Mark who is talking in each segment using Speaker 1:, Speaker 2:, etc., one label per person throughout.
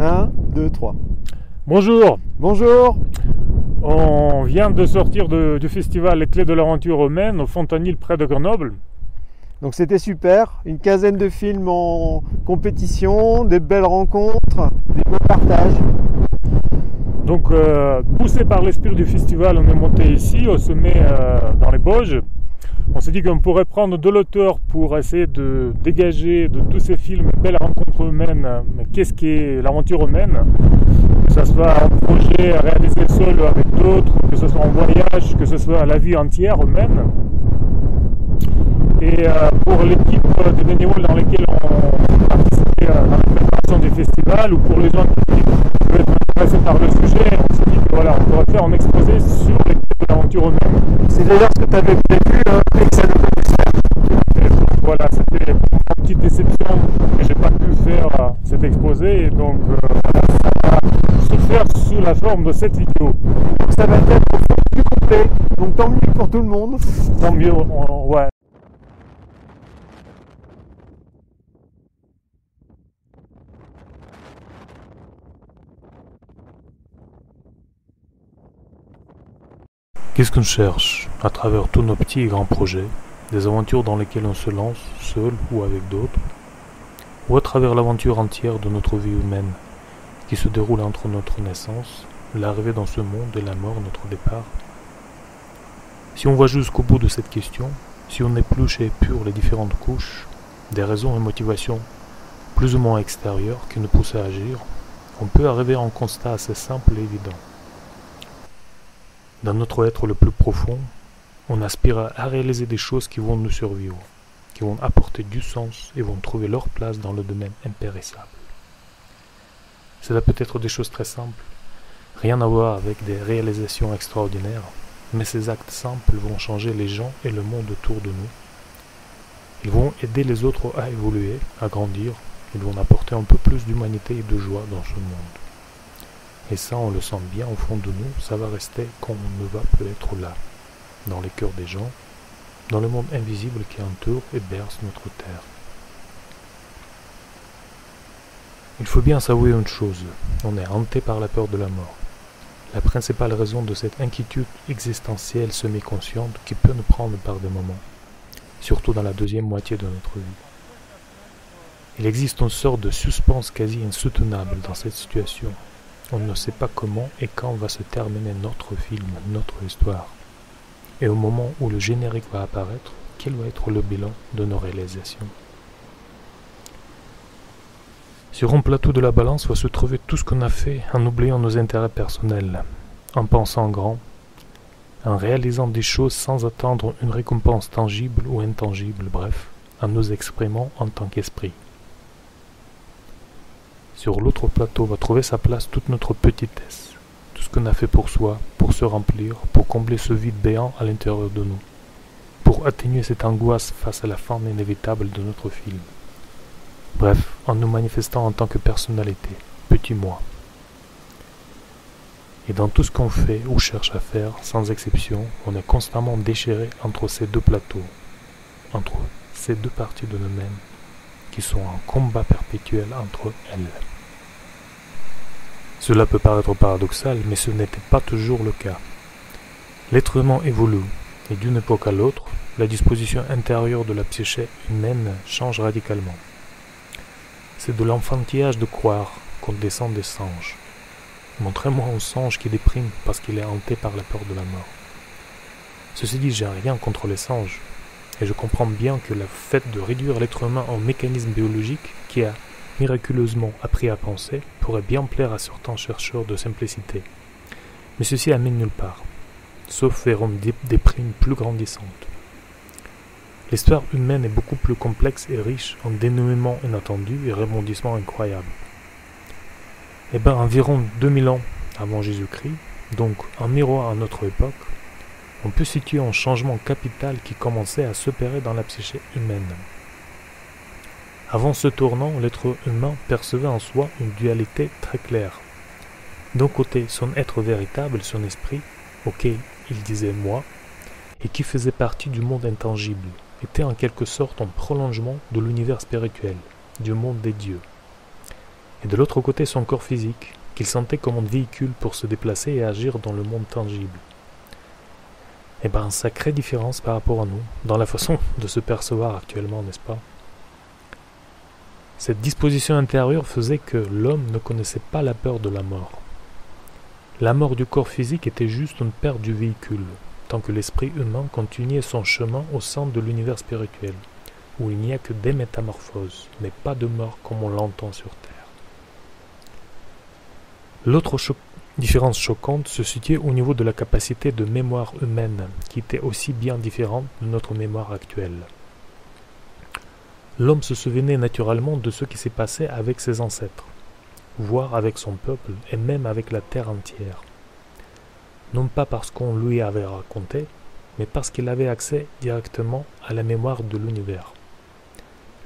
Speaker 1: 1, 2, 3.
Speaker 2: Bonjour,
Speaker 1: Bonjour.
Speaker 2: on vient de sortir du festival Les Clés de l'aventure humaine au Fontanil près de Grenoble.
Speaker 1: Donc c'était super, une quinzaine de films en compétition, des belles rencontres, des beaux partages.
Speaker 2: Donc poussé par l'esprit du festival, on est monté ici au sommet dans les Bauges. On s'est dit qu'on pourrait prendre de l'auteur pour essayer de dégager de tous ces films belles rencontres humaines, mais qu'est-ce qu'est l'aventure humaine? Que ce soit un projet réalisé seul ou avec d'autres, que ce soit en voyage, que ce soit la vie entière humaine. Et pour l'équipe de bénévoles dans lesquels on participait dans la préparation du festival, ou pour les gens qui peuvent être intéressés par le sujet, on s'est dit que voilà, on pourrait faire un exposé sur les clés de l'aventure humaine.
Speaker 1: C'est d'ailleurs ce que tu avais prévu, mais que ça ne peut pas se faire.
Speaker 2: Et donc, voilà, c'était une petite déception que j'ai pas pu faire cet exposé, et donc voilà, ça va se faire sous la forme de cette vidéo.
Speaker 1: Donc ça va être plus complet, donc tant mieux pour tout le monde.
Speaker 2: Tant mieux, ouais. Qu'est-ce qu'on cherche à travers tous nos petits et grands projets, des aventures dans lesquelles on se lance, seul ou avec d'autres, ou à travers l'aventure entière de notre vie humaine, qui se déroule entre notre naissance, l'arrivée dans ce monde et la mort, notre départ? Si on va jusqu'au bout de cette question, si on épluche et épure les différentes couches, des raisons et motivations plus ou moins extérieures qui nous poussent à agir, on peut arriver à un constat assez simple et évident. Dans notre être le plus profond, on aspire à réaliser des choses qui vont nous survivre, qui vont apporter du sens et vont trouver leur place dans le domaine impérissable. Cela peut être des choses très simples, rien à voir avec des réalisations extraordinaires, mais ces actes simples vont changer les gens et le monde autour de nous. Ils vont aider les autres à évoluer, à grandir, ils vont apporter un peu plus d'humanité et de joie dans ce monde. Et ça, on le sent bien au fond de nous, ça va rester quand on ne va plus être là, dans les cœurs des gens, dans le monde invisible qui entoure et berce notre terre. Il faut bien s'avouer une chose, on est hanté par la peur de la mort. La principale raison de cette inquiétude existentielle semi-consciente qui peut nous prendre par des moments, surtout dans la deuxième moitié de notre vie. Il existe une sorte de suspense quasi insoutenable dans cette situation. On ne sait pas comment et quand va se terminer notre film, notre histoire. Et au moment où le générique va apparaître, quel va être le bilan de nos réalisations? Sur un plateau de la balance va se trouver tout ce qu'on a fait en oubliant nos intérêts personnels, en pensant grand, en réalisant des choses sans attendre une récompense tangible ou intangible, bref, en nous exprimant en tant qu'esprit. Sur l'autre plateau va trouver sa place toute notre petitesse, tout ce qu'on a fait pour soi, pour se remplir, pour combler ce vide béant à l'intérieur de nous, pour atténuer cette angoisse face à la fin inévitable de notre film. Bref, en nous manifestant en tant que personnalité, petit moi. Et dans tout ce qu'on fait ou cherche à faire, sans exception, on est constamment déchiré entre ces deux plateaux, entre ces deux parties de nous-mêmes, qui sont en combat perpétuel entre elles. Cela peut paraître paradoxal, mais ce n'était pas toujours le cas. L'être humain évolue, et d'une époque à l'autre, la disposition intérieure de la psyché humaine change radicalement. C'est de l'enfantillage de croire qu'on descend des singes. Montrez-moi un singe qui déprime parce qu'il est hanté par la peur de la mort. Ceci dit, j'ai rien contre les singes, et je comprends bien que le fait de réduire l'être humain en mécanisme biologique qui a miraculeusement appris à penser pourrait bien plaire à certains chercheurs de simplicité. Mais ceci amène nulle part, sauf vers une déprime plus grandissante. L'histoire humaine est beaucoup plus complexe et riche en dénouements inattendus et rebondissements incroyables. Environ 2000 ans avant Jésus-Christ, donc en miroir à notre époque, on peut situer un changement capital qui commençait à s'opérer dans la psyché humaine. Avant ce tournant, l'être humain percevait en soi une dualité très claire. D'un côté, son être véritable, son esprit, auquel il disait « moi », et qui faisait partie du monde intangible, était en quelque sorte un prolongement de l'univers spirituel, du monde des dieux. et de l'autre côté son corps physique, qu'il sentait comme un véhicule pour se déplacer et agir dans le monde tangible. Et ben, sacrée différence par rapport à nous, dans la façon de se percevoir actuellement, n'est-ce pas? Cette disposition intérieure faisait que l'homme ne connaissait pas la peur de la mort. La mort du corps physique était juste une perte du véhicule, tant que l'esprit humain continuait son chemin au centre de l'univers spirituel, où il n'y a que des métamorphoses, mais pas de mort comme on l'entend sur Terre. L'autre différence choquante se situait au niveau de la capacité de mémoire humaine, qui était aussi bien différente de notre mémoire actuelle. L'homme se souvenait naturellement de ce qui s'est passé avec ses ancêtres, voire avec son peuple et même avec la terre entière. Non pas parce qu'on lui avait raconté, mais parce qu'il avait accès directement à la mémoire de l'univers.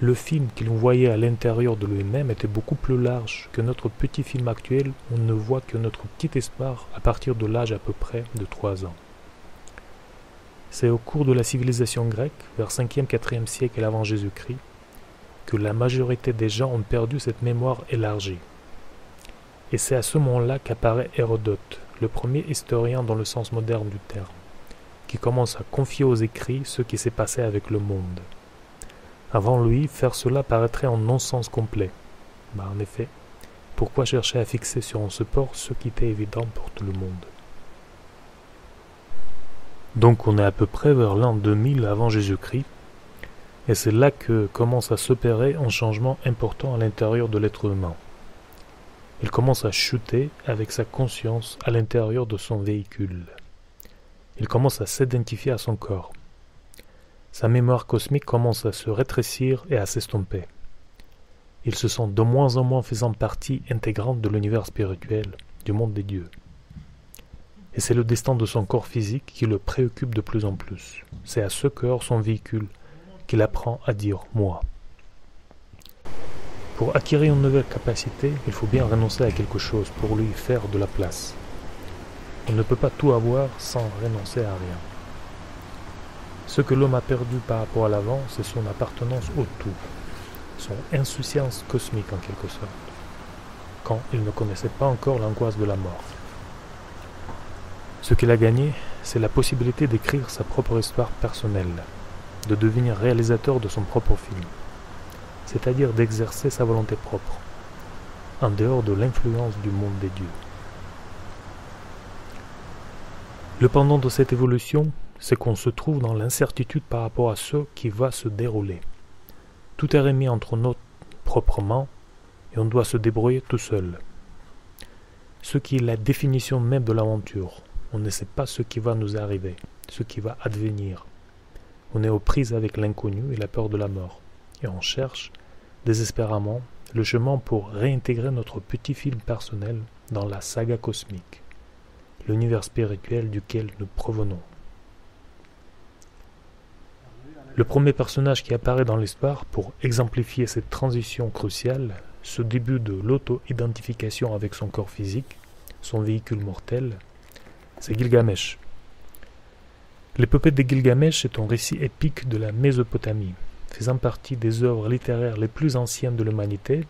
Speaker 2: Le film qu'il voyait à l'intérieur de lui-même était beaucoup plus large que notre petit film actuel où on ne voit que notre petite histoire à partir de l'âge à peu près de 3 ans. C'est au cours de la civilisation grecque, vers 5e-4e siècle avant Jésus-Christ, que la majorité des gens ont perdu cette mémoire élargie. Et c'est à ce moment-là qu'apparaît Hérodote, le premier historien dans le sens moderne du terme, qui commence à confier aux écrits ce qui s'est passé avec le monde. Avant lui, faire cela paraîtrait un non-sens complet. En effet, pourquoi chercher à fixer sur un support ce qui était évident pour tout le monde? Donc on est à peu près vers l'an 2000 avant Jésus-Christ, et c'est là que commence à s'opérer un changement important à l'intérieur de l'être humain. Il commence à chuter avec sa conscience à l'intérieur de son véhicule. Il commence à s'identifier à son corps. Sa mémoire cosmique commence à se rétrécir et à s'estomper. Il se sent de moins en moins faisant partie intégrante de l'univers spirituel, du monde des dieux. Et c'est le destin de son corps physique qui le préoccupe de plus en plus. C'est à ce corps, son véhicule, qu'il apprend à dire « moi ». Pour acquérir une nouvelle capacité, il faut bien renoncer à quelque chose pour lui faire de la place. On ne peut pas tout avoir sans renoncer à rien. Ce que l'homme a perdu par rapport à l'avant, c'est son appartenance au tout, son insouciance cosmique en quelque sorte, quand il ne connaissait pas encore l'angoisse de la mort. Ce qu'il a gagné, c'est la possibilité d'écrire sa propre histoire personnelle, de devenir réalisateur de son propre film, c'est-à-dire d'exercer sa volonté propre, en dehors de l'influence du monde des dieux. Le pendant de cette évolution, c'est qu'on se trouve dans l'incertitude par rapport à ce qui va se dérouler. Tout est remis entre nos propres mains et on doit se débrouiller tout seul. Ce qui est la définition même de l'aventure. On ne sait pas ce qui va nous arriver, ce qui va advenir. On est aux prises avec l'inconnu et la peur de la mort. Et on cherche, désespérément, le chemin pour réintégrer notre petit film personnel dans la saga cosmique, l'univers spirituel duquel nous provenons. Le premier personnage qui apparaît dans l'histoire pour exemplifier cette transition cruciale, ce début de l'auto-identification avec son corps physique, son véhicule mortel, c'est Gilgamesh. L'épopée de Gilgamesh est un récit épique de la Mésopotamie, faisant partie des œuvres littéraires les plus anciennes de l'humanité.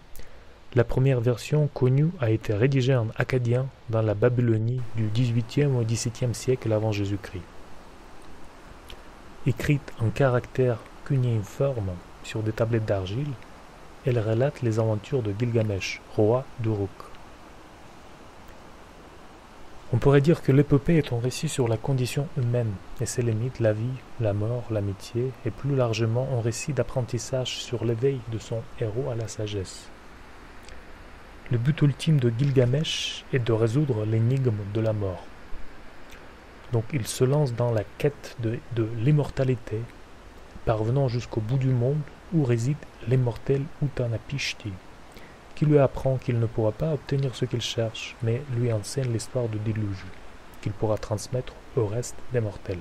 Speaker 2: La première version connue a été rédigée en akkadien dans la Babylonie du XVIIIe au XVIIe siècle avant Jésus-Christ. Écrite en caractères cunéiformes sur des tablettes d'argile, elle relate les aventures de Gilgamesh, roi d'Uruk. On pourrait dire que l'épopée est un récit sur la condition humaine et ses limites, la vie, la mort, l'amitié, et plus largement un récit d'apprentissage sur l'éveil de son héros à la sagesse. Le but ultime de Gilgamesh est de résoudre l'énigme de la mort. Donc il se lance dans la quête de l'immortalité, parvenant jusqu'au bout du monde où réside l'immortel Utanapishti, qui lui apprend qu'il ne pourra pas obtenir ce qu'il cherche, mais lui enseigne l'histoire du déluge, qu'il pourra transmettre au reste des mortels.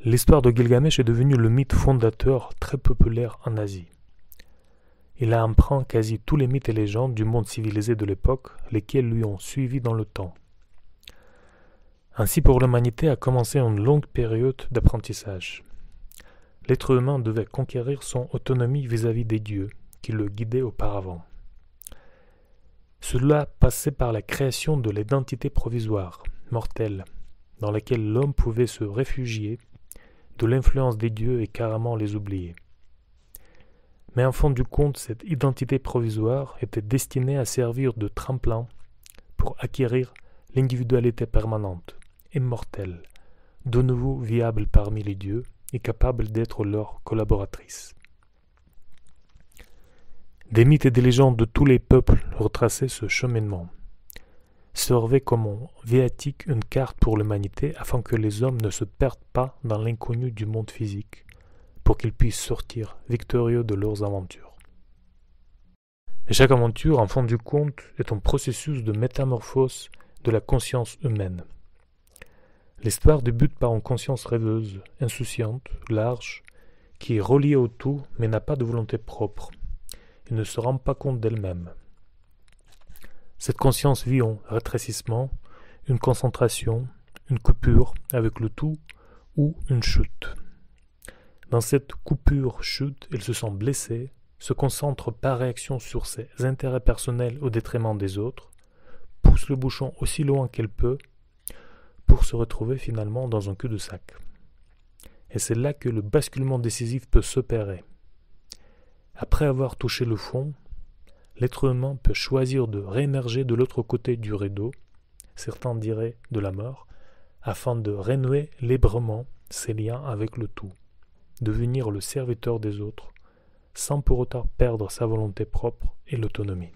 Speaker 2: L'histoire de Gilgamesh est devenue le mythe fondateur très populaire en Asie. Il a emprunt quasi tous les mythes et légendes du monde civilisé de l'époque, lesquels lui ont suivi dans le temps. Ainsi pour l'humanité a commencé une longue période d'apprentissage. L'être humain devait conquérir son autonomie vis-à-vis des dieux, qui le guidait auparavant. Cela passait par la création de l'identité provisoire, mortelle, dans laquelle l'homme pouvait se réfugier de l'influence des dieux et carrément les oublier. Mais en fin du compte, cette identité provisoire était destinée à servir de tremplin pour acquérir l'individualité permanente, immortelle, de nouveau viable parmi les dieux et capable d'être leur collaboratrice. Des mythes et des légendes de tous les peuples retraçaient ce cheminement, servaient comme un viatique, une carte pour l'humanité afin que les hommes ne se perdent pas dans l'inconnu du monde physique, pour qu'ils puissent sortir victorieux de leurs aventures. Et chaque aventure, en fin du compte, est un processus de métamorphose de la conscience humaine. L'histoire débute par une conscience rêveuse, insouciante, large, qui est reliée au tout mais n'a pas de volonté propre et ne se rend pas compte d'elle-même. Cette conscience vit un rétrécissement, une concentration, une coupure avec le tout ou une chute. Dans cette coupure-chute, elle se sent blessée, se concentre par réaction sur ses intérêts personnels au détriment des autres, pousse le bouchon aussi loin qu'elle peut, pour se retrouver finalement dans un cul-de-sac. Et c'est là que le basculement décisif peut s'opérer. Après avoir touché le fond, l'être humain peut choisir de réémerger de l'autre côté du rideau, certains diraient de la mort, afin de renouer librement ses liens avec le tout, devenir le serviteur des autres, sans pour autant perdre sa volonté propre et l'autonomie.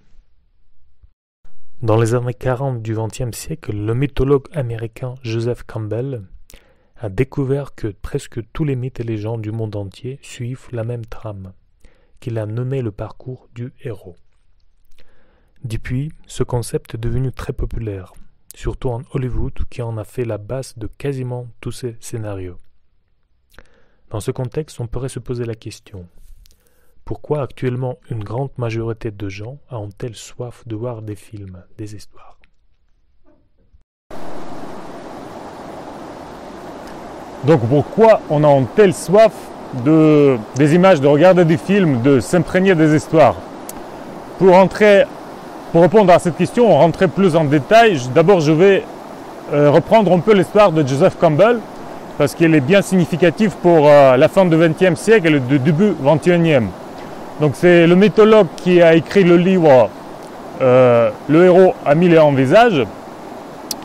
Speaker 2: Dans les années 40 du XXe siècle, le mythologue américain Joseph Campbell a découvert que presque tous les mythes et légendes du monde entier suivent la même trame, qu'il a nommé le parcours du héros. Depuis, ce concept est devenu très populaire, surtout en Hollywood qui en a fait la base de quasiment tous ses scénarios. Dans ce contexte, on pourrait se poser la question: pourquoi actuellement une grande majorité de gens ont-elles soif de voir des films, des histoires?
Speaker 3: Donc pourquoi on a une telle soif des images, de regarder des films, de s'imprégner des histoires? Pour répondre à cette question, on rentrait plus en détail. D'abord, je vais reprendre un peu l'histoire de Joseph Campbell, parce qu'elle est bien significative pour la fin du XXe siècle et le début XXIe. Donc c'est le mythologue qui a écrit le livre Le héros a mille et un visages,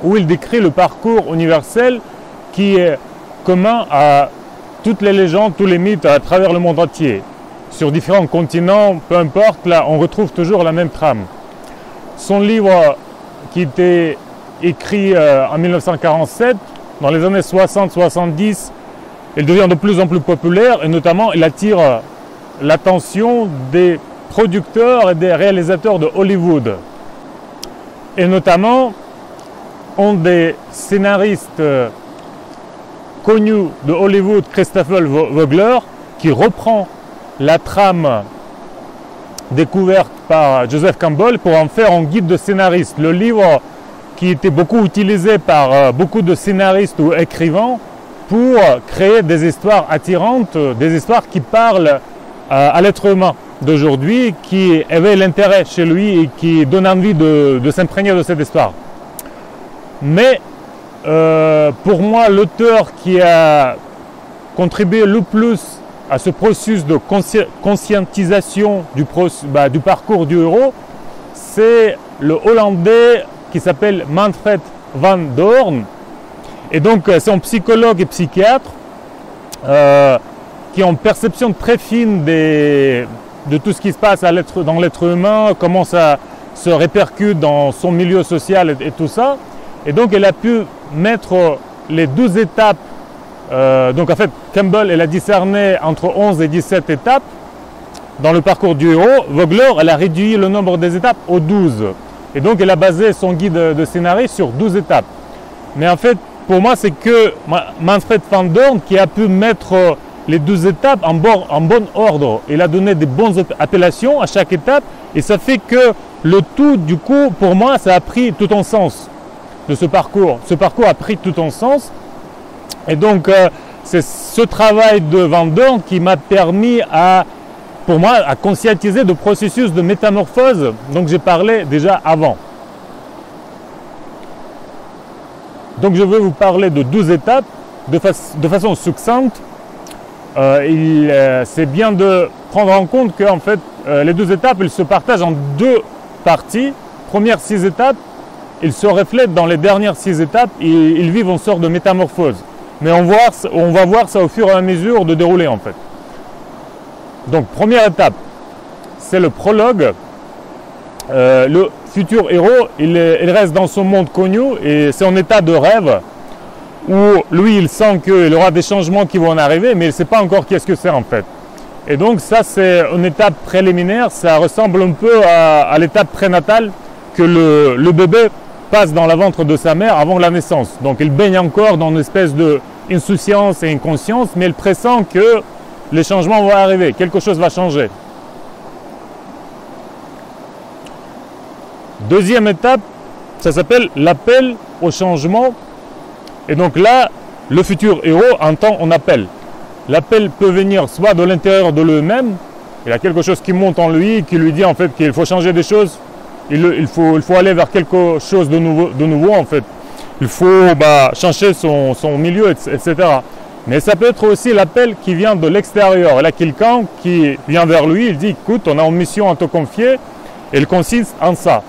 Speaker 3: où il décrit le parcours universel qui est commun à toutes les légendes, tous les mythes à travers le monde entier. Sur différents continents, peu importe, là on retrouve toujours la même trame. Son livre qui était écrit en 1947, dans les années 60-70, il devient de plus en plus populaire et notamment il attire l'attention des producteurs et des réalisateurs de Hollywood. Et notamment, un des scénaristes connus de Hollywood, Christopher Vogler, qui reprend la trame découverte par Joseph Campbell pour en faire un guide de scénariste. Le livre qui était beaucoup utilisé par beaucoup de scénaristes ou écrivains pour créer des histoires attirantes, des histoires qui parlent à l'être humain d'aujourd'hui, qui éveille l'intérêt chez lui et qui donne envie de s'imprégner de cette histoire. Mais pour moi, l'auteur qui a contribué le plus à ce processus de conscientisation du parcours du héros, c'est le Hollandais qui s'appelle Manfred van Doorn. Et donc c'est un psychologue et psychiatre qui ont une perception très fine de tout ce qui se passe dans l'être humain, comment ça se répercute dans son milieu social et tout ça. Et donc elle a pu mettre les 12 étapes, donc en fait Campbell elle a discerné entre 11 et 17 étapes dans le parcours du héros. Vogler elle a réduit le nombre des étapes aux 12. Et donc elle a basé son guide de scénario sur 12 étapes. Mais en fait pour moi c'est que Manfred van Doorn qui a pu mettre les 12 étapes en bon ordre. Il a donné des bonnes appellations à chaque étape et ça fait que le tout, du coup, pour moi, ça a pris tout un sens de ce parcours. Ce parcours a pris tout un sens et donc c'est ce travail de Van Doorn qui m'a permis à pour moi, à conscientiser le processus de métamorphose dont j'ai parlé déjà avant. Donc je vais vous parler de 12 étapes de façon succincte. C'est bien de prendre en compte que en fait, les 12 étapes, elles se partagent en deux parties. Premières 6 étapes, ils se reflètent dans les dernières 6 étapes et ils vivent une sorte de métamorphose. Mais on va voir ça au fur et à mesure de dérouler en fait. Donc première étape, c'est le prologue. Le futur héros, il reste dans son monde connu et c'est en état de rêve où lui il sent qu'il aura des changements qui vont en arriver, mais il ne sait pas encore qu'est-ce que c'est en fait. Et donc ça c'est une étape préliminaire, ça ressemble un peu à l'étape prénatale que le bébé passe dans le ventre de sa mère avant la naissance. Donc il baigne encore dans une espèce d'insouciance et inconscience, mais il pressent que les changements vont arriver, quelque chose va changer. Deuxième étape, ça s'appelle l'appel au changement. Et donc là, le futur héros entend un appel. L'appel peut venir soit de l'intérieur de lui-même, il y a quelque chose qui monte en lui, qui lui dit en fait qu'il faut changer des choses, il faut aller vers quelque chose de nouveau en fait. Il faut changer son milieu, etc. Mais ça peut être aussi l'appel qui vient de l'extérieur. Il y a quelqu'un qui vient vers lui, il dit écoute, on a une mission à te confier, et elle consiste en ça.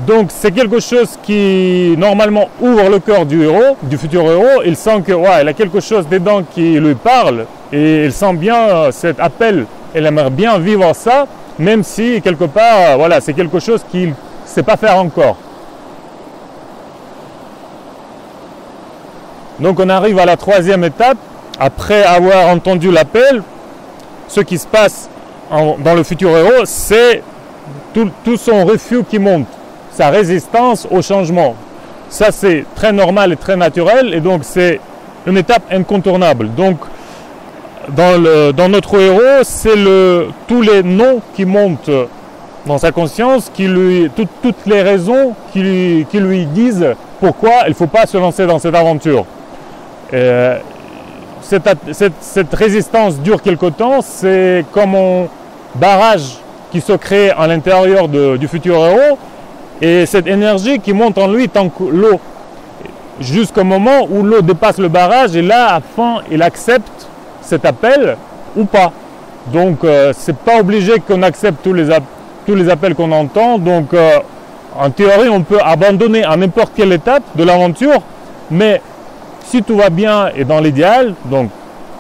Speaker 3: Donc c'est quelque chose qui normalement ouvre le cœur du héros, du futur héros. Il sent que il a quelque chose dedans qui lui parle et il sent bien cet appel. Il aimerait bien vivre ça, même si quelque part, c'est quelque chose qu'il ne sait pas faire encore. Donc on arrive à la troisième étape. Après avoir entendu l'appel, ce qui se passe dans le futur héros, c'est tout son refus qui monte. Sa résistance au changement. Ça, c'est très normal et très naturel, et donc c'est une étape incontournable. Donc, dans notre héros, c'est tous les noms qui montent dans sa conscience, toutes les raisons qui lui disent pourquoi il ne faut pas se lancer dans cette aventure. Cette résistance dure quelque temps, c'est comme un barrage qui se crée à l'intérieur du futur héros. Et cette énergie qui monte en lui tant que l'eau, jusqu'au moment où l'eau dépasse le barrage, et là, à la fin, il accepte cet appel ou pas. Donc, c'est pas obligé qu'on accepte tous les appels qu'on entend. Donc, en théorie, on peut abandonner à n'importe quelle étape de l'aventure, mais si tout va bien et dans l'idéal, donc,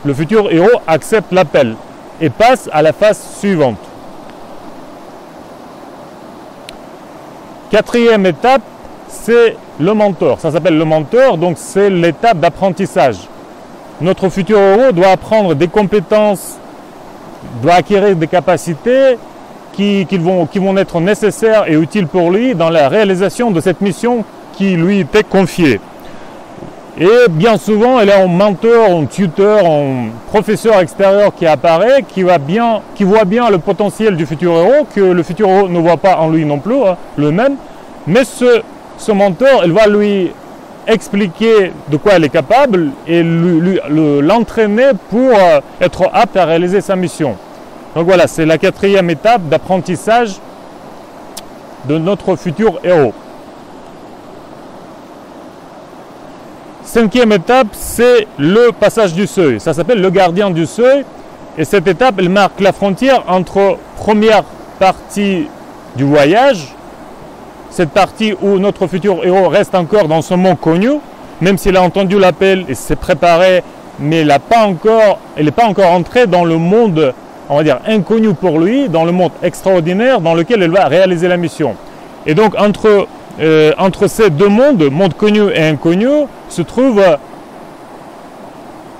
Speaker 3: le futur héros accepte l'appel et passe à la phase suivante. Quatrième étape, c'est le mentor. Ça s'appelle le mentor, donc c'est l'étape d'apprentissage. Notre futur héros doit apprendre des compétences, doit acquérir des capacités qui vont être nécessaires et utiles pour lui dans la réalisation de cette mission qui lui était confiée. Et bien souvent, il y a un mentor, un tuteur, un professeur extérieur qui apparaît, qui voit bien le potentiel du futur héros, que le futur héros ne voit pas en lui non plus, lui-même. Mais ce mentor, il va lui expliquer de quoi il est capable et l'entraîner pour être apte à réaliser sa mission. Donc voilà, c'est la quatrième étape d'apprentissage de notre futur héros. Cinquième étape, c'est le passage du seuil. Ça s'appelle le gardien du seuil. Et cette étape, elle marque la frontière entre première partie du voyage, cette partie où notre futur héros reste encore dans son monde connu, même s'il a entendu l'appel et s'est préparé, mais il n'est pas encore entré dans le monde, on va dire, inconnu pour lui, dans le monde extraordinaire dans lequel il va réaliser la mission. Et donc, entre ces deux mondes, monde connu et inconnu, se trouve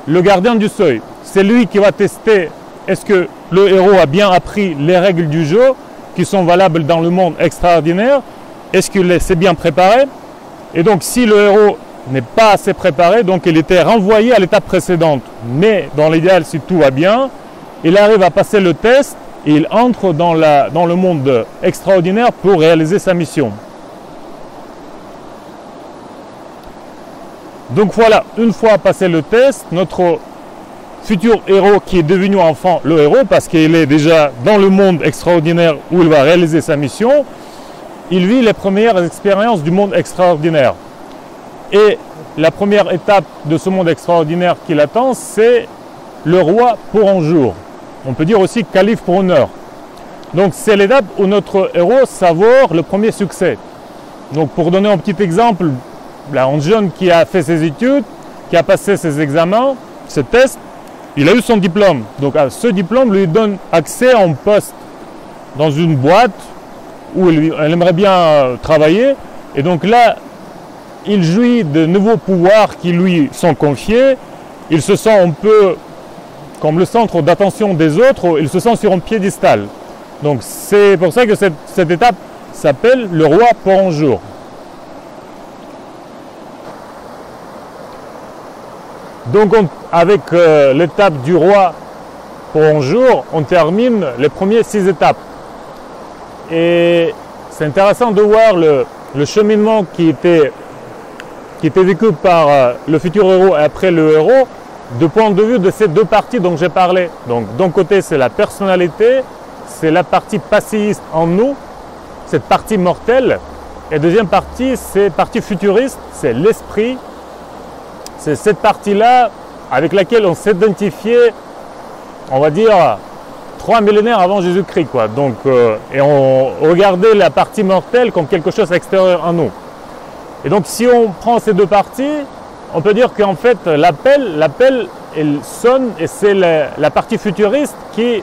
Speaker 3: le gardien du seuil. C'est lui qui va tester est-ce que le héros a bien appris les règles du jeu qui sont valables dans le monde extraordinaire, est-ce qu'il s'est bien préparé. Et donc si le héros n'est pas assez préparé, donc il était renvoyé à l'étape précédente. Mais dans l'idéal, si tout va bien, il arrive à passer le test et il entre dans le monde extraordinaire pour réaliser sa mission. Donc voilà, une fois passé le test, notre futur héros qui est devenu enfant le héros parce qu'il est déjà dans le monde extraordinaire où il va réaliser sa mission. Il vit les premières expériences du monde extraordinaire. Et la première étape de ce monde extraordinaire qui l'attend, c'est le roi pour un jour. On peut dire aussi calife pour une heure. Donc c'est l'étape où notre héros savoure le premier succès. Donc pour donner un petit exemple, là, un jeune qui a fait ses études, qui a passé ses examens, ses tests, il a eu son diplôme. Donc ce diplôme lui donne accès à un poste dans une boîte où elle aimerait bien travailler. Et donc là, il jouit de nouveaux pouvoirs qui lui sont confiés. Il se sent un peu comme le centre d'attention des autres. Il se sent sur un piédestal. Donc c'est pour ça que cette étape s'appelle le roi pour un jour. Donc avec l'étape du roi pour un jour, on termine les premières 6 étapes. Et c'est intéressant de voir le cheminement qui était vécu par le futur héros et après le héros, du point de vue de ces deux parties dont j'ai parlé. Donc d'un côté c'est la personnalité, c'est la partie passéiste en nous, cette partie mortelle. Et deuxième partie, c'est la partie futuriste, c'est l'esprit. C'est cette partie-là avec laquelle on s'identifiait, on va dire, 3 millénaires avant Jésus-Christ, quoi. Donc, et on regardait la partie mortelle comme quelque chose extérieur à nous. Et donc si on prend ces deux parties, on peut dire qu'en fait l'appel il sonne et c'est la partie futuriste qui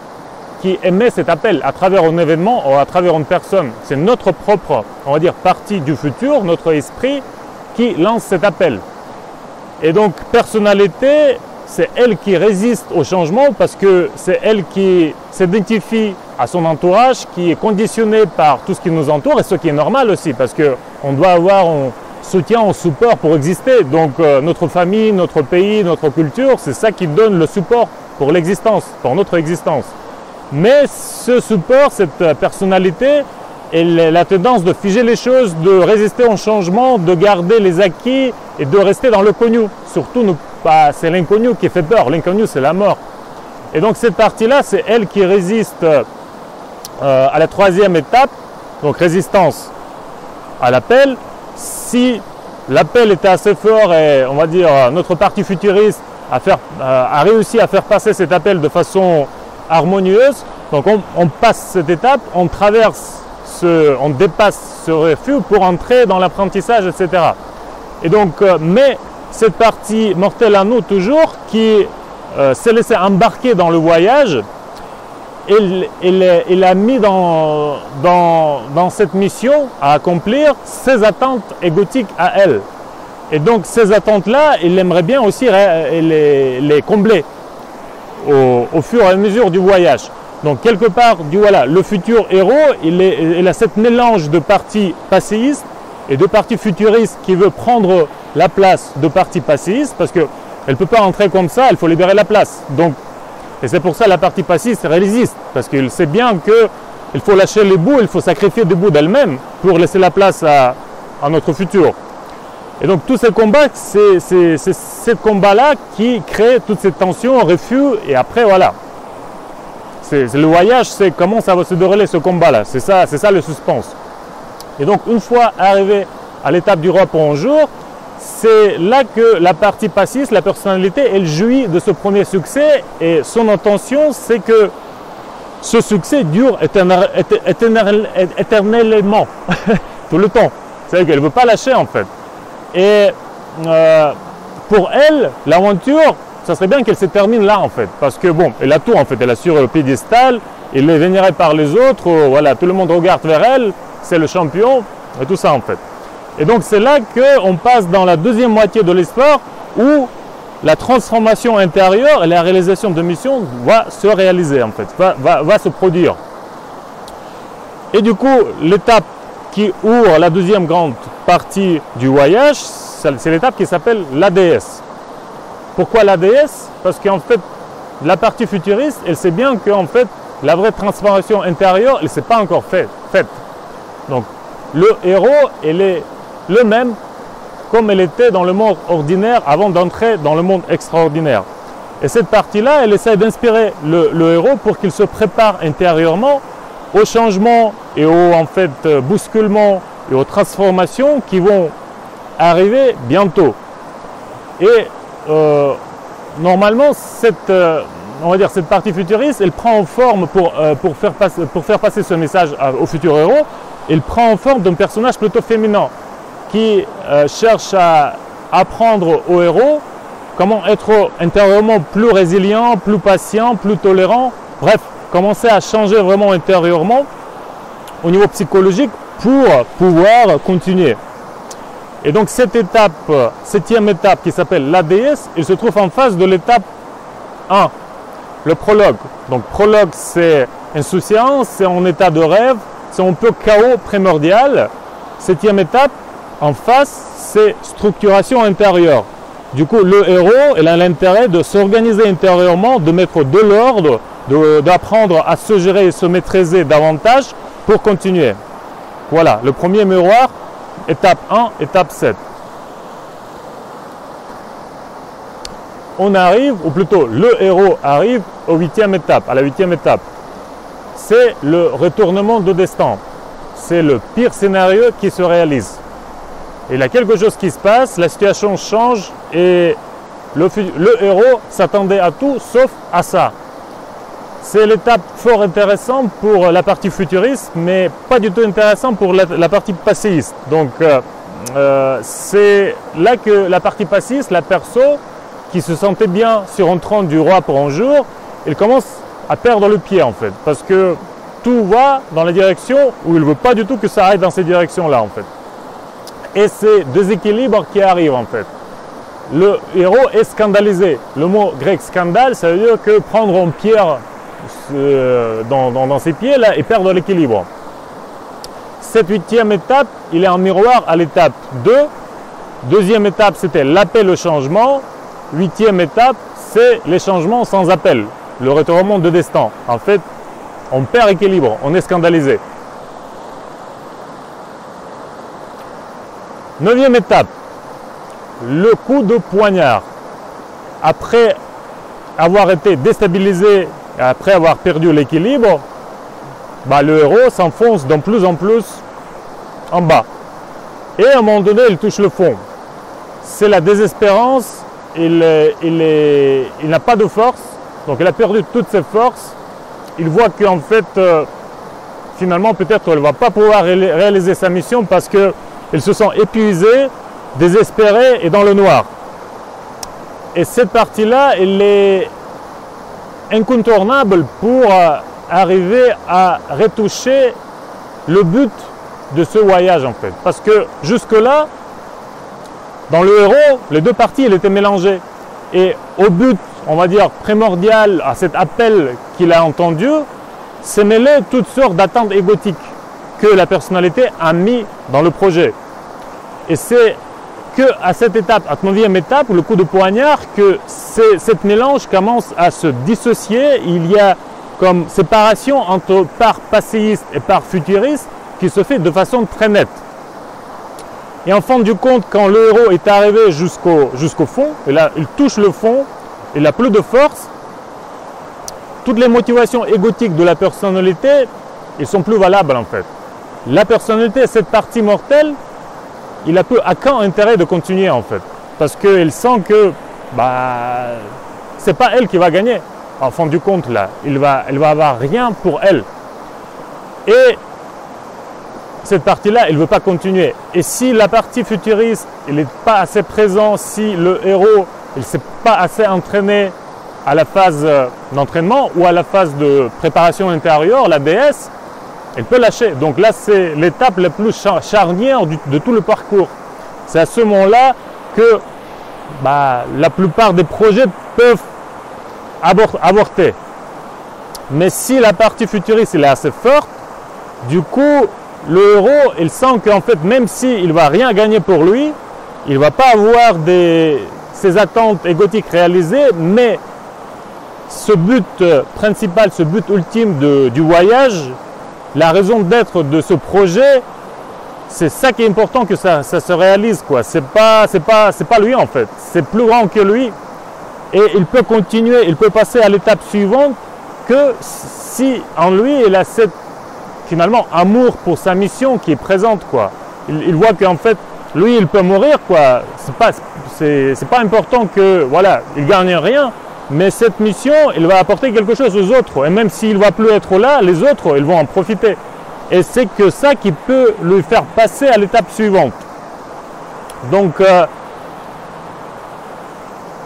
Speaker 3: émet cet appel à travers un événement ou à travers une personne. C'est notre propre, on va dire, partie du futur, notre esprit qui lance cet appel. Et donc personnalité, c'est elle qui résiste au changement parce que c'est elle qui s'identifie à son entourage, qui est conditionnée par tout ce qui nous entoure et ce qui est normal aussi parce qu'on doit avoir un soutien, un support pour exister. Donc notre famille, notre pays, notre culture, c'est ça qui donne le support pour l'existence, pour notre existence. Mais ce support, cette personnalité, elle a la tendance de figer les choses, de résister au changement, de garder les acquis et de rester dans le connu. Surtout, c'est l'inconnu qui fait peur. L'inconnu, c'est la mort. Et donc cette partie-là, c'est elle qui résiste à la troisième étape, donc résistance à l'appel. Si l'appel était assez fort et on va dire notre partie futuriste a réussi à faire passer cet appel de façon harmonieuse, donc on passe cette étape, on traverse, on dépasse ce refus pour entrer dans l'apprentissage, etc. Et donc, mais cette partie mortelle à nous toujours, qui s'est laissée embarquer dans le voyage, il a mis dans cette mission à accomplir ses attentes égotiques à elle. Et donc ces attentes-là, il aimerait bien aussi les combler au fur et à mesure du voyage. Donc quelque part, voilà, le futur héros, il a cette mélange de partie passéiste et de partie futuriste qui veut prendre la place de partie passéiste parce qu'elle ne peut pas entrer comme ça, il faut libérer la place. Donc, et c'est pour ça la partie passéiste résiste, parce qu'il sait bien qu'il faut lâcher les bouts, il faut sacrifier des bouts d'elle-même pour laisser la place à notre futur. Et donc tous ces combats, c'est ce combat-là qui crée toute cette tension, refus, et après voilà. C'est le voyage, c'est comment ça va se dérouler ce combat-là, c'est ça le suspense. Et donc une fois arrivé à l'étape du roi pour un jour, c'est là que la partie passiste, la personnalité, elle jouit de ce premier succès et son intention, c'est que ce succès dure éternellement, tout le temps. C'est-à-dire qu'elle ne veut pas lâcher en fait. Et pour elle, l'aventure, ça serait bien qu'elle se termine là en fait. Parce que bon, elle a tout en fait, elle a sur le piédestal, elle est vénérée par les autres, voilà, tout le monde regarde vers elle, c'est le champion, et tout ça en fait. Et donc c'est là qu'on passe dans la deuxième moitié de l'histoire où la transformation intérieure et la réalisation de mission va se réaliser en fait, va se produire. Et du coup, l'étape qui ouvre la deuxième grande partie du voyage, c'est l'étape qui s'appelle la déesse. Pourquoi la déesse? Parce qu'en fait, la partie futuriste, elle sait bien qu'en fait, la vraie transformation intérieure, elle ne s'est pas encore faite. Donc, le héros, elle est le même comme elle était dans le monde ordinaire avant d'entrer dans le monde extraordinaire. Et cette partie-là, elle essaie d'inspirer le héros pour qu'il se prépare intérieurement aux changements et aux en fait, bousculements et aux transformations qui vont arriver bientôt. Et normalement, on va dire, cette partie futuriste, elle prend en forme pour faire passer ce message au futur héros, elle prend en forme d'un personnage plutôt féminin qui cherche à apprendre au héros comment être intérieurement plus résilient, plus patient, plus tolérant, bref, commencer à changer vraiment intérieurement au niveau psychologique pour pouvoir continuer. Et donc cette étape, septième étape qui s'appelle la déesse, il se trouve en face de l'étape 1, le prologue. Donc prologue, c'est insouciance, c'est en état de rêve, c'est un peu chaos primordial. Septième étape, en face, c'est structuration intérieure. Du coup, le héros, il a l'intérêt de s'organiser intérieurement, de mettre de l'ordre, d'apprendre à se gérer et se maîtriser davantage pour continuer. Voilà, le premier miroir, étape 1, étape 7. On arrive, ou plutôt le héros arrive à la huitième étape. C'est le retournement de destin. C'est le pire scénario qui se réalise. Il y a quelque chose qui se passe, la situation change et le héros s'attendait à tout sauf à ça. C'est l'étape fort intéressante pour la partie futuriste, mais pas du tout intéressante pour la partie passéiste. Donc c'est là que la partie passéiste, la perso, qui se sentait bien sur un trône du roi pour un jour, il commence à perdre le pied en fait, parce que tout va dans la direction où il ne veut pas du tout que ça aille dans ces directions-là en fait. Et c'est déséquilibre qui arrive en fait. Le héros est scandalisé. Le mot grec scandale, ça veut dire que prendre une pierre dans ses pieds là et perdre l'équilibre. Cette huitième étape, il est en miroir à l'étape 2. Deuxième étape, c'était l'appel au changement. Huitième étape, c'est les changements sans appel, le retournement de destin. En fait, on perd équilibre, on est scandalisé. Neuvième étape, le coup de poignard. Après avoir été déstabilisé, après avoir perdu l'équilibre, le héros s'enfonce de plus en plus en bas. Et à un moment donné, il touche le fond. C'est la désespérance, il n'a pas de force, donc il a perdu toutes ses forces. Il voit qu'en fait, finalement, peut-être il ne va pas pouvoir réaliser sa mission parce que il se sent épuisé, désespéré et dans le noir. Et cette partie-là, elle est incontournable pour arriver à retoucher le but de ce voyage en fait. Parce que jusque-là, dans le héros, les deux parties, elles étaient mélangées. Et au but, on va dire, primordial à cet appel qu'il a entendu, s'est mêlé toutes sortes d'attentes égotiques que la personnalité a mis dans le projet. Et c'est qu'à cette étape, à la 9e étape, le coup de poignard, que cette mélange commence à se dissocier. Il y a comme séparation entre part passéiste et part futuriste qui se fait de façon très nette. Et en fin du compte, quand le héros est arrivé jusqu'au fond, et là il touche le fond, il n'a plus de force, toutes les motivations égotiques de la personnalité, ils sont plus valables en fait. La personnalité, cette partie mortelle, il a peu à quand intérêt de continuer en fait. Parce qu'il sent que c'est pas elle qui va gagner. En fin du compte, là, elle va avoir rien pour elle. Et cette partie-là, elle ne veut pas continuer. Et si la partie futuriste, elle n'est pas assez présente, si le héros, il ne s'est pas assez entraîné à la phase d'entraînement ou à la phase de préparation intérieure, la déesse, elle peut lâcher. Donc là, c'est l'étape la plus charnière de tout le parcours. C'est à ce moment-là que la plupart des projets peuvent avorter. Mais si la partie futuriste elle est assez forte, du coup, le héros, il sent qu'en fait, même s'il ne va rien gagner pour lui, il ne va pas avoir ses attentes égotiques réalisées, mais ce but principal, ce but ultime du voyage, la raison d'être de ce projet, c'est ça qui est important que ça se réalise, quoi. C'est pas lui en fait, c'est plus grand que lui. Et il peut continuer, il peut passer à l'étape suivante que si en lui il a cette finalement amour pour sa mission qui est présente, quoi. Il voit qu'en fait lui il peut mourir, quoi. C'est pas important que voilà il gagne rien, mais cette mission il va apporter quelque chose aux autres, et même s'il va plus être là, les autres ils vont en profiter. Et c'est que ça qui peut lui faire passer à l'étape suivante. Donc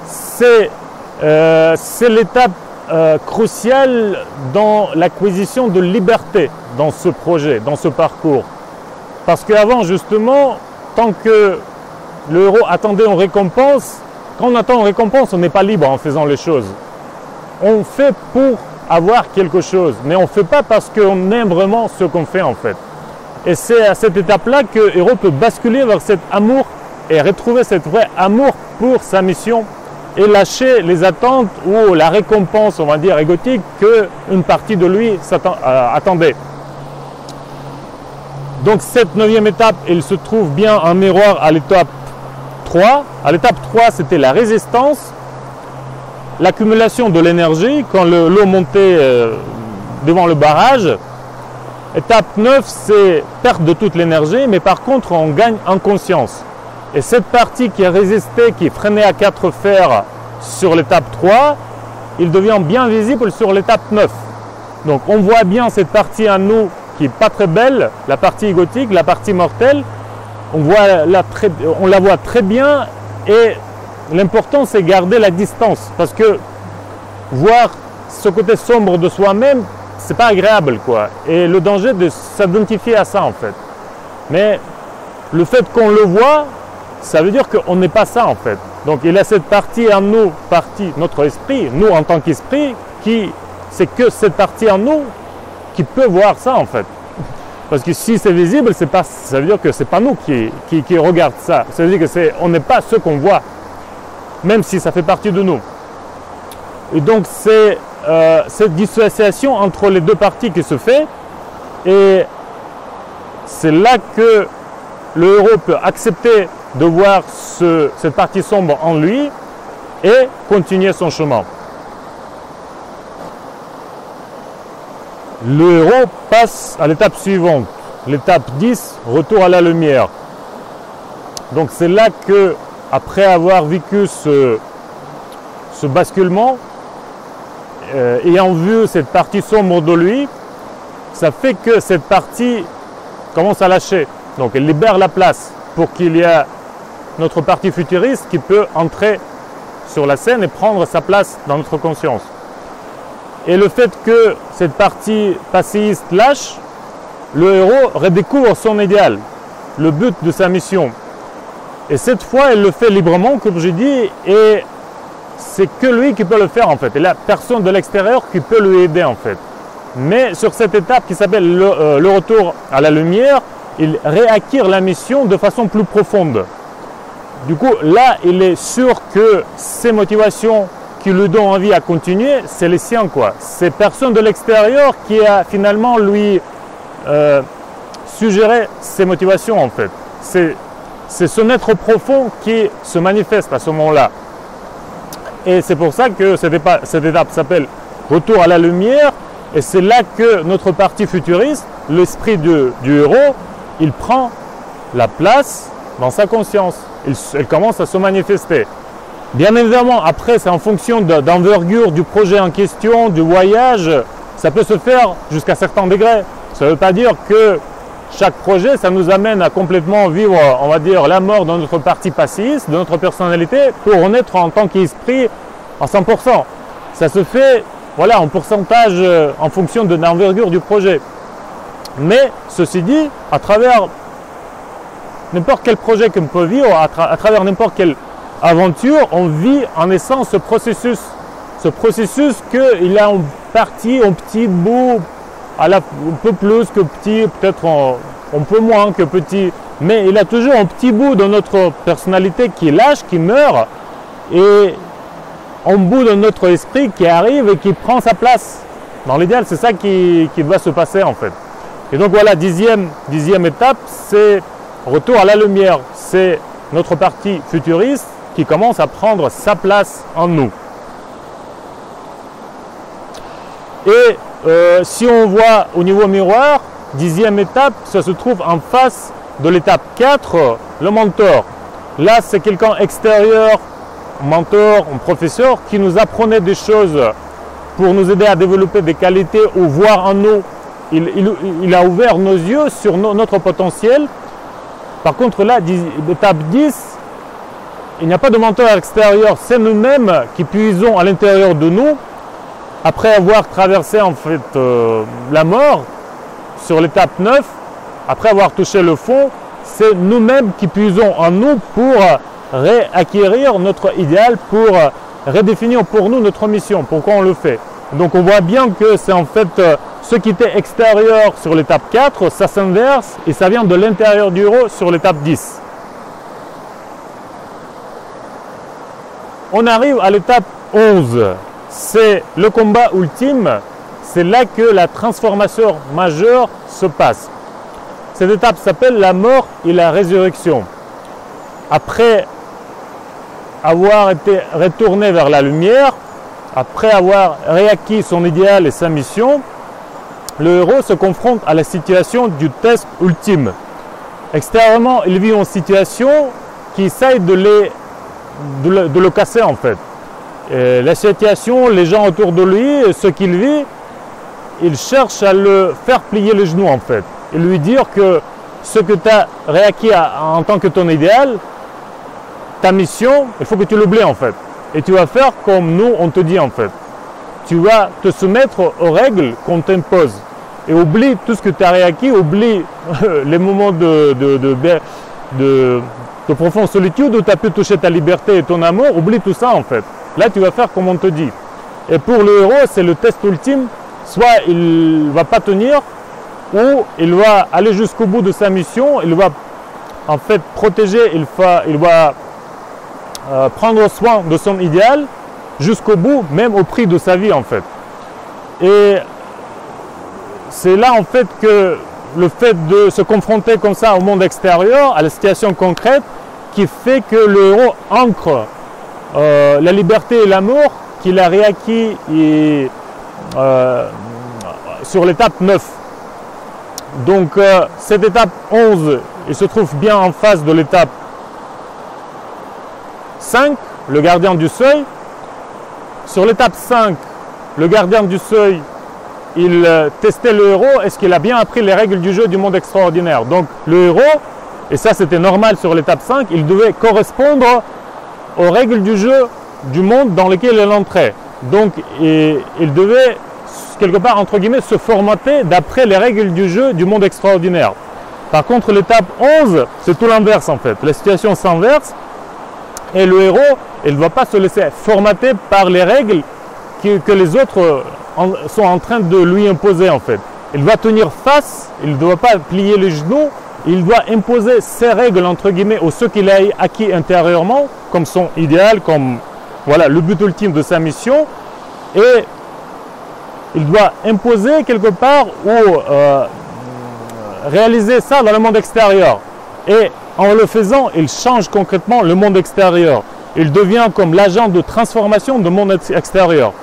Speaker 3: c'est l'étape cruciale dans l'acquisition de liberté dans ce projet, dans ce parcours. Parce qu'avant, justement, tant que le héros attendait une récompense, quand on attend une récompense, on n'est pas libre en faisant les choses. On fait pour avoir quelque chose, mais on ne fait pas parce qu'on aime vraiment ce qu'on fait en fait. Et c'est à cette étape-là que le héros peut basculer vers cet amour et retrouver cet vrai amour pour sa mission et lâcher les attentes ou la récompense, on va dire, égotique qu'une partie de lui attendait. Donc cette 9e étape, elle se trouve bien en miroir à l'étape 3. À l'étape 3, c'était la résistance, l'accumulation de l'énergie quand l'eau montait devant le barrage. Étape 9, c'est perte de toute l'énergie, mais par contre, on gagne en conscience. Et cette partie qui est résistée, qui est freinée à 4 fers sur l'étape 3, il devient bien visible sur l'étape 9. Donc on voit bien cette partie en nous qui n'est pas très belle, la partie égotique, la partie mortelle. On la voit très bien, et l'important c'est garder la distance, parce que voir ce côté sombre de soi-même, c'est pas agréable, quoi. Et le danger de s'identifier à ça en fait. Mais le fait qu'on le voit, ça veut dire qu'on n'est pas ça en fait. Donc il y a cette partie en nous, notre esprit, nous en tant qu'esprit, c'est que cette partie en nous qui peut voir ça en fait. Parce que si c'est visible, ça veut dire que c'est pas nous qui regarde ça. Ça veut dire que on n'est pas ce qu'on voit, même si ça fait partie de nous. Et donc c'est cette dissociation entre les deux parties qui se fait, et c'est là que le héros peut accepter de voir cette partie sombre en lui et continuer son chemin. Le héros passe à l'étape suivante, l'étape 10, retour à la lumière. Donc c'est là que, après avoir vécu ce basculement, ayant vu cette partie sombre de lui, ça fait que cette partie commence à lâcher. Donc elle libère la place pour qu'il y ait notre partie futuriste qui peut entrer sur la scène et prendre sa place dans notre conscience. Et le fait que cette partie passéiste lâche, le héros redécouvre son idéal, le but de sa mission. Et cette fois, il le fait librement, comme j'ai dit, et c'est que lui qui peut le faire en fait. Il n'y a personne de l'extérieur qui peut lui aider en fait. Mais sur cette étape qui s'appelle le retour à la lumière, il réacquiert la mission de façon plus profonde. Du coup, là, il est sûr que ses motivations qui lui donnent envie à continuer, c'est les siens, quoi. C'est personne de l'extérieur qui a finalement lui suggéré ses motivations, en fait. C'est son être profond qui se manifeste à ce moment-là. Et c'est pour ça que cette étape s'appelle retour à la lumière, et c'est là que notre partie futuriste, l'esprit du héros, il prend la place dans sa conscience. Elle commence à se manifester. Bien évidemment, après, c'est en fonction d'envergure du projet en question, du voyage. Ça peut se faire jusqu'à certains degrés. Ça ne veut pas dire que chaque projet, ça nous amène à complètement vivre, on va dire, la mort de notre partie passiste, de notre personnalité, pour renaître en tant qu'esprit à 100%. Ça se fait, voilà, en pourcentage en fonction de l'envergure du projet. Mais, ceci dit, à travers n'importe quel projet qu'on peut vivre, à travers n'importe quelle aventure, on vit en essence ce processus. Ce processus qu'il a en partie, en petit bout, un peu plus que petit, peut-être un peu moins que petit, mais il a toujours un petit bout de notre personnalité qui lâche, qui meurt, et un bout de notre esprit qui arrive et qui prend sa place. Dans l'idéal, c'est ça qui doit se passer en fait. Et donc voilà, dixième étape, c'est retour à la lumière. C'est notre partie futuriste qui commence à prendre sa place en nous. Et si on voit au niveau miroir, 10e étape, ça se trouve en face de l'étape 4, le mentor. Là, c'est quelqu'un extérieur, mentor, un professeur, qui nous apprenait des choses pour nous aider à développer des qualités ou voir en nous. Il a ouvert nos yeux sur notre potentiel. Par contre, là, étape 10, il n'y a pas de mentor extérieur, c'est nous-mêmes qui puisons à l'intérieur de nous. Après avoir traversé en fait la mort sur l'étape 9, après avoir touché le fond, c'est nous-mêmes qui puisons en nous pour réacquérir notre idéal, pour redéfinir pour nous notre mission, pourquoi on le fait. Donc on voit bien que c'est en fait ce qui était extérieur sur l'étape 4, ça s'inverse et ça vient de l'intérieur du héros sur l'étape 10. On arrive à l'étape 11, c'est le combat ultime, c'est là que la transformation majeure se passe. Cette étape s'appelle la mort et la résurrection. Après avoir été retourné vers la lumière, après avoir réacquis son idéal et sa mission, le héros se confronte à la situation du test ultime. Extérieurement, il vit une situation qui essaye de le casser en fait. Et la situation, les gens autour de lui, ce qu'il vit, il cherche à le faire plier les genoux en fait. Et lui dire que ce que tu as réacquis en tant que ton idéal, ta mission, il faut que tu l'oublies en fait. Et tu vas faire comme nous on te dit en fait. Tu vas te soumettre aux règles qu'on t'impose. Et oublie tout ce que tu as réacquis, oublie les moments de profonde solitude où tu as pu toucher ta liberté et ton amour, oublie tout ça en fait. Là tu vas faire comme on te dit. Et pour le héros, c'est le test ultime. Soit il ne va pas tenir, ou il va aller jusqu'au bout de sa mission, il va en fait protéger, il va prendre soin de son idéal jusqu'au bout, même au prix de sa vie en fait. Et c'est là en fait que le fait de se confronter comme ça au monde extérieur, à la situation concrète, qui fait que le héros ancre la liberté et l'amour qu'il a réacquis sur l'étape 9. Donc cette étape 11, il se trouve bien en face de l'étape 5, le gardien du seuil. Sur l'étape 5, le gardien du seuil, il testait le héros, est-ce qu'il a bien appris les règles du jeu du monde extraordinaire. Donc le héros, et ça c'était normal sur l'étape 5, il devait correspondre aux règles du jeu du monde dans lequel il entrait. Donc il devait quelque part entre guillemets se formater d'après les règles du jeu du monde extraordinaire. Par contre l'étape 11, c'est tout l'inverse en fait. La situation s'inverse et le héros, il ne va pas se laisser formater par les règles que les autres sont en train de lui imposer en fait. Il va tenir face, il ne doit pas plier les genoux, il doit imposer ses règles entre guillemets aux ceux qu'il a acquis intérieurement, comme son idéal, comme voilà le but ultime de sa mission, et il doit imposer quelque part ou réaliser ça dans le monde extérieur. Et en le faisant, il change concrètement le monde extérieur. Il devient comme l'agent de transformation du monde extérieur.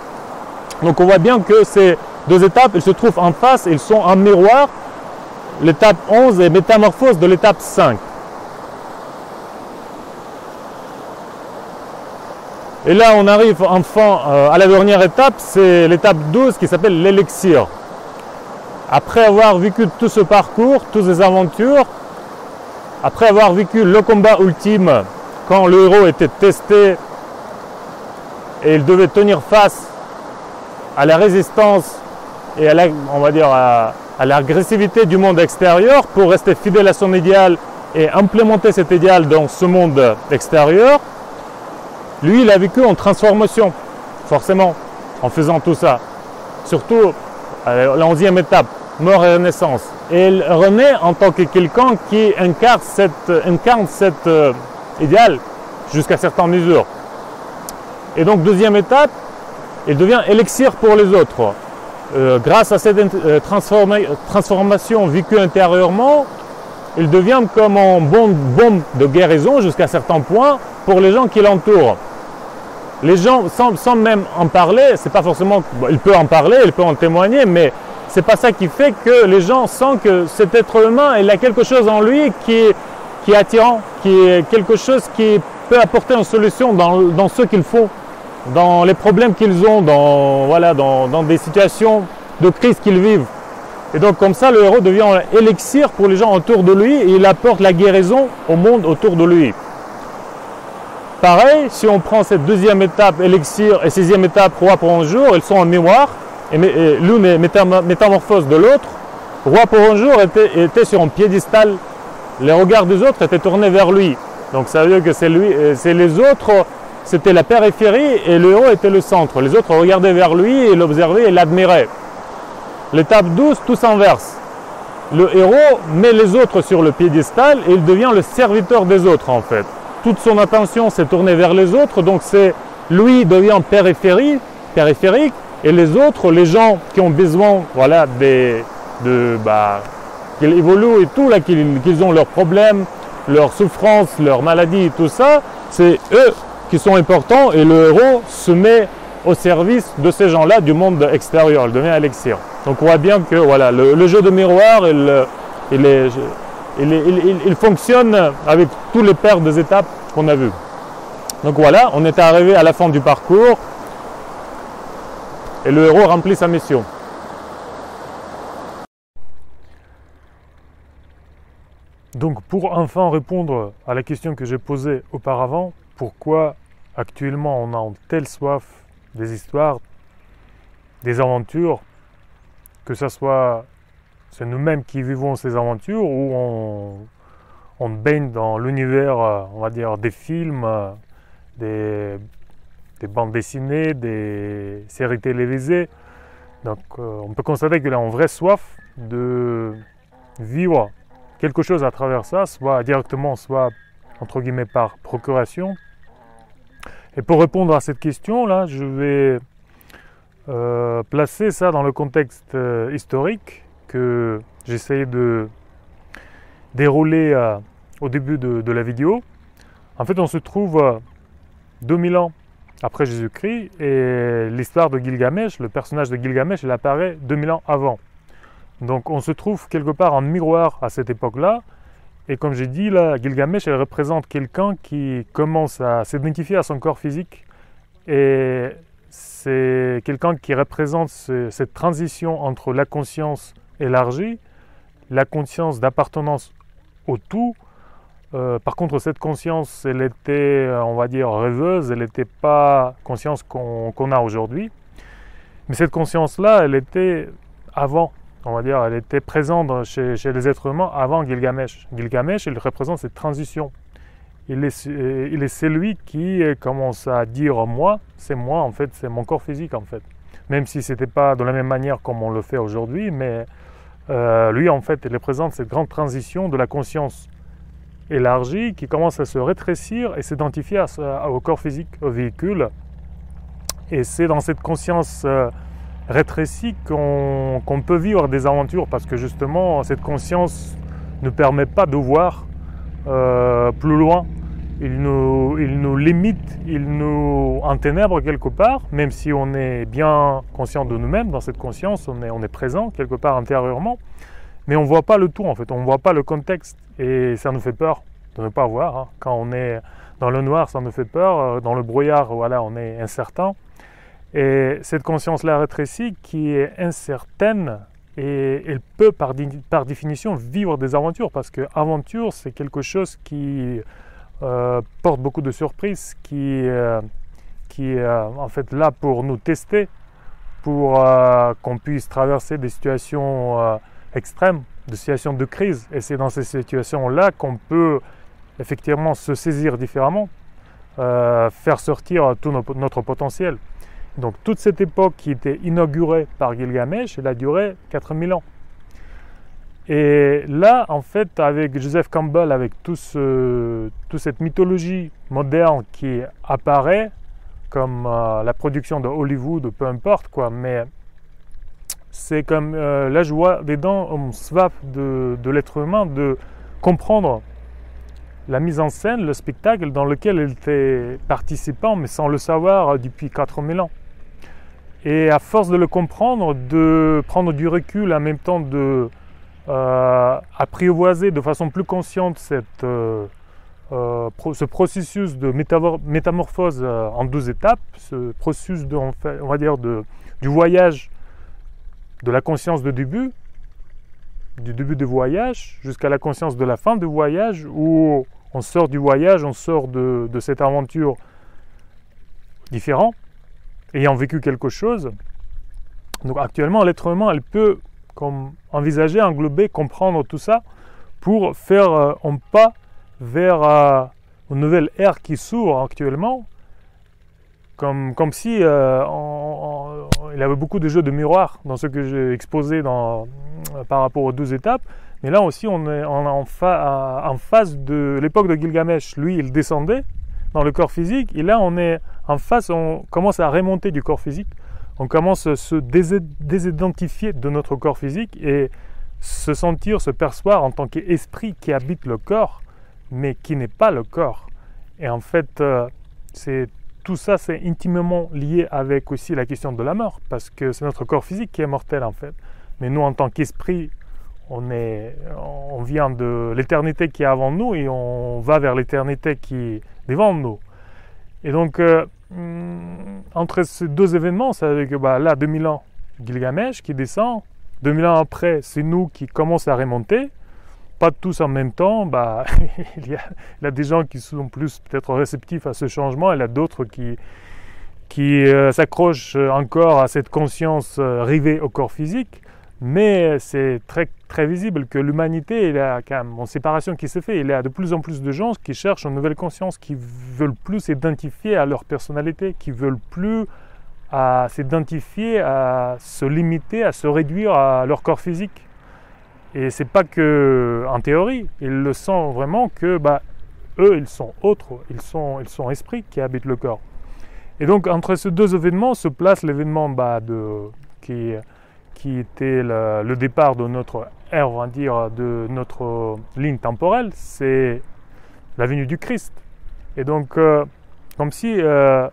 Speaker 3: Donc on voit bien que ces deux étapes, elles se trouvent en face, elles sont en miroir. L'étape 11 est métamorphose de l'étape 5. Et là on arrive enfin à la dernière étape, c'est l'étape 12 qui s'appelle l'élixir. Après avoir vécu tout ce parcours, toutes ces aventures, après avoir vécu le combat ultime, quand le héros était testé et il devait tenir face à la résistance et à la, on va dire à l'agressivité du monde extérieur pour rester fidèle à son idéal et implémenter cet idéal dans ce monde extérieur, lui il a vécu en transformation, forcément, en faisant tout ça. Surtout à la 11e étape, mort et renaissance. Et il renaît en tant que quelqu'un qui incarne cet idéal jusqu'à certaines mesures. Et donc deuxième étape, il devient élixir pour les autres. Grâce à cette transformation vécue intérieurement, il devient comme un bombe de guérison jusqu'à certains points pour les gens qui l'entourent. les gens, sans même en parler, c'est pas forcément, bon, il peut en parler, il peut en témoigner, mais c'est pas ça qui fait que les gens sentent que cet être humain, il a quelque chose en lui qui est attirant, qui est quelque chose qui peut apporter une solution dans ce qu'il faut, dans les problèmes qu'ils ont, dans des situations de crise qu'ils vivent. Et donc comme ça, le héros devient un élixir pour les gens autour de lui et il apporte la guérison au monde autour de lui. Pareil, si on prend cette deuxième étape, élixir, et sixième étape, roi pour un jour, ils sont en miroir, et l'une est métamorphose de l'autre. Roi pour un jour était sur un piédestal, les regards des autres étaient tournés vers lui. Donc ça veut dire que c'est lui, c'est les autres, c'était la périphérie et le héros était le centre. Les autres regardaient vers lui et l'observaient et l'admiraient. L'étape 12, tout s'inverse. Le héros met les autres sur le piédestal et il devient le serviteur des autres en fait. Toute son attention s'est tournée vers les autres, donc lui devient périphérique et les autres, les gens qui ont besoin qu'ils évoluent et tout, là, qu'ils ont leurs problèmes, leurs souffrances, leurs maladies, tout ça, c'est eux qui sont importants et le héros se met au service de ces gens-là du monde extérieur, il devient élixir. Donc on voit bien que voilà, le jeu de miroir, il fonctionne avec tous les paires des étapes qu'on a vues. Donc voilà, on est arrivé à la fin du parcours et le héros remplit sa mission.
Speaker 2: Donc pour enfin répondre à la question que j'ai posée auparavant, pourquoi actuellement on a une telle soif des histoires, des aventures, que ce soit c'est nous-mêmes qui vivons ces aventures ou on baigne dans l'univers, on va dire, des films, des bandes dessinées, des séries télévisées. Donc on peut constater qu'il y a une vraie soif de vivre quelque chose à travers ça, soit directement, soit entre guillemets par procuration. Et pour répondre à cette question-là, je vais placer ça dans le contexte historique que j'essayais de dérouler au début de la vidéo. En fait, on se trouve 2000 ans après Jésus-Christ et l'histoire de Gilgamesh, le personnage de Gilgamesh, il apparaît 2000 ans avant. Donc on se trouve quelque part en miroir à cette époque-là. Et comme j'ai dit, là, Gilgamesh, elle représente quelqu'un qui commence à s'identifier à son corps physique. Et c'est quelqu'un qui représente cette transition entre la conscience élargie, la conscience d'appartenance au tout. Par contre, cette conscience, elle était, on va dire, rêveuse, elle n'était pas conscience qu'on a aujourd'hui. Mais cette conscience-là, elle était avant. On va dire, elle était présente chez les êtres humains avant Gilgamesh. Gilgamesh, il représente cette transition. Il est celui qui commence à dire moi, c'est moi en fait, c'est mon corps physique en fait. Même si ce n'était pas de la même manière comme on le fait aujourd'hui, mais lui en fait, il représente cette grande transition de la conscience élargie qui commence à se rétrécir et s'identifier au corps physique, au véhicule. Et c'est dans cette conscience rétrécie qu'on peut vivre des aventures parce que justement cette conscience ne permet pas de voir plus loin. Il nous limite, il nous enténèbre quelque part, même si on est bien conscient de nous-mêmes. Dans cette conscience, on est présent quelque part intérieurement, mais on ne voit pas le tout en fait, on ne voit pas le contexte et ça nous fait peur de ne pas voir. Hein. Quand on est dans le noir, ça nous fait peur, dans le brouillard, voilà, on est incertain. Et cette conscience-là rétrécie qui est incertaine, et elle peut par définition vivre des aventures, parce que aventure c'est quelque chose qui porte beaucoup de surprises, qui est en fait là pour nous tester, pour qu'on puisse traverser des situations extrêmes, des situations de crise. Et c'est dans ces situations-là qu'on peut effectivement se saisir différemment, faire sortir tout notre potentiel. Donc toute cette époque qui était inaugurée par Gilgamesh, elle a duré 4000 ans. Et là, en fait, avec Joseph Campbell, avec toute cette mythologie moderne qui apparaît, comme la production de Hollywood, peu importe quoi, mais c'est comme la joie dedans, une soif de l'être humain de comprendre
Speaker 3: la mise en scène, le spectacle dans lequel il était participant, mais sans le savoir depuis 4000 ans. Et à force de le comprendre, de prendre du recul, en même temps de apprivoiser de façon plus consciente ce processus de métamorphose en 12 étapes, ce processus on va dire du voyage de la conscience de début, du début du voyage jusqu'à la conscience de la fin du voyage, où on sort du voyage, on sort de cette aventure différent, ayant vécu quelque chose. Donc actuellement, l'être humain, elle peut envisager, englober, comprendre tout ça pour faire un pas vers une nouvelle ère qui s'ouvre actuellement, comme si il y avait beaucoup de jeux de miroirs dans ce que j'ai exposé par rapport aux 12 étapes. Mais là aussi, on est en face de l'époque de Gilgamesh. Lui, il descendait dans le corps physique, et là, on est en face, on commence à remonter du corps physique. On commence à se désidentifier de notre corps physique et se sentir, se percevoir en tant qu'esprit qui habite le corps, mais qui n'est pas le corps. Et en fait, tout ça, c'est intimement lié avec aussi la question de la mort, parce que c'est notre corps physique qui est mortel en fait. Mais nous, en tant qu'esprit, on vient de l'éternité qui est avant nous et on va vers l'éternité qui est devant nous. Et donc, entre ces deux événements, ça veut dire que là, 2000 ans, Gilgamesh qui descend, 2000 ans après, c'est nous qui commençons à remonter, pas tous en même temps. Il y a des gens qui sont plus peut-être réceptifs à ce changement, et il y a d'autres qui s'accrochent encore à cette conscience rivée au corps physique. Mais c'est très, très visible que l'humanité, il y a quand même une séparation qui se fait. Il y a de plus en plus de gens qui cherchent une nouvelle conscience, qui veulent plus s'identifier à leur personnalité, qui veulent plus s'identifier, à se limiter, à se réduire à leur corps physique. Et c'est pas que en théorie, ils le sentent vraiment que eux, ils sont autres, ils sont esprits qui habitent le corps. Et donc entre ces deux événements se place l'événement qui était le départ de notre ère, on va dire, de notre ligne temporelle, c'est la venue du Christ. Et donc, comme si à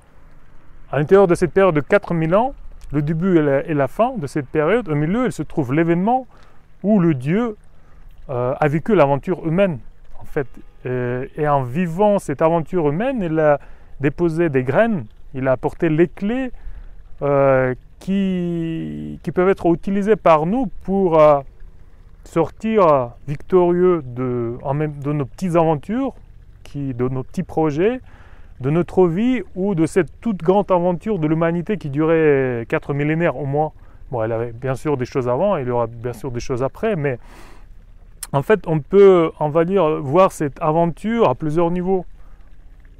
Speaker 3: l'intérieur de cette période de 4000 ans, le début et la fin de cette période, au milieu, il se trouve l'événement où le Dieu a vécu l'aventure humaine, en fait. Et en vivant cette aventure humaine, il a déposé des graines, il a apporté les clés qui peuvent être utilisés par nous pour sortir victorieux de nos petites aventures, de nos petits projets, de notre vie ou de cette toute grande aventure de l'humanité qui durait 4 millénaires au moins. Bon, elle avait bien sûr des choses avant, il y aura bien sûr des choses après, mais en fait, on peut, on va dire, voir cette aventure à plusieurs niveaux.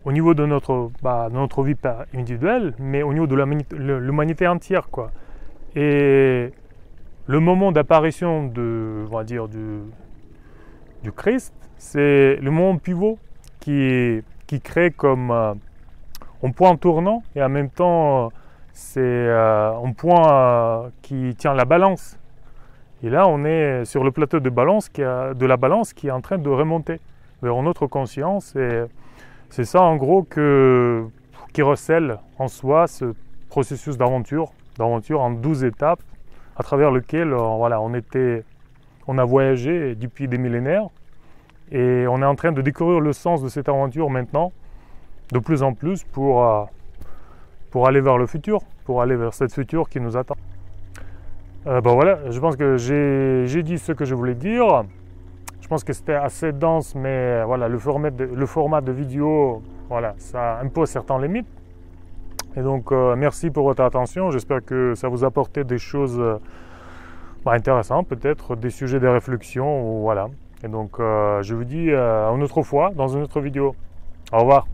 Speaker 3: Au niveau de notre vie individuelle, mais au niveau de l'humanité entière, quoi. Et le moment d'apparition du Christ, c'est le moment pivot qui crée comme un point tournant, et en même temps, c'est un point qui tient la balance. Et là, on est sur le plateau de la balance qui est en train de remonter vers notre conscience. Et c'est ça en gros qui recèle en soi ce processus d'aventure en 12 étapes à travers lequel on a voyagé depuis des millénaires, et on est en train de découvrir le sens de cette aventure maintenant de plus en plus pour aller vers le futur, pour aller vers cette futur qui nous attend. Voilà, je pense que j'ai dit ce que je voulais dire. Je pense que c'était assez dense, mais voilà, le format de vidéo, voilà, ça impose certaines limites. Et donc, merci pour votre attention. J'espère que ça vous a apporté des choses intéressantes, peut-être des sujets de réflexion, voilà. Et donc, je vous dis à une autre fois dans une autre vidéo. Au revoir.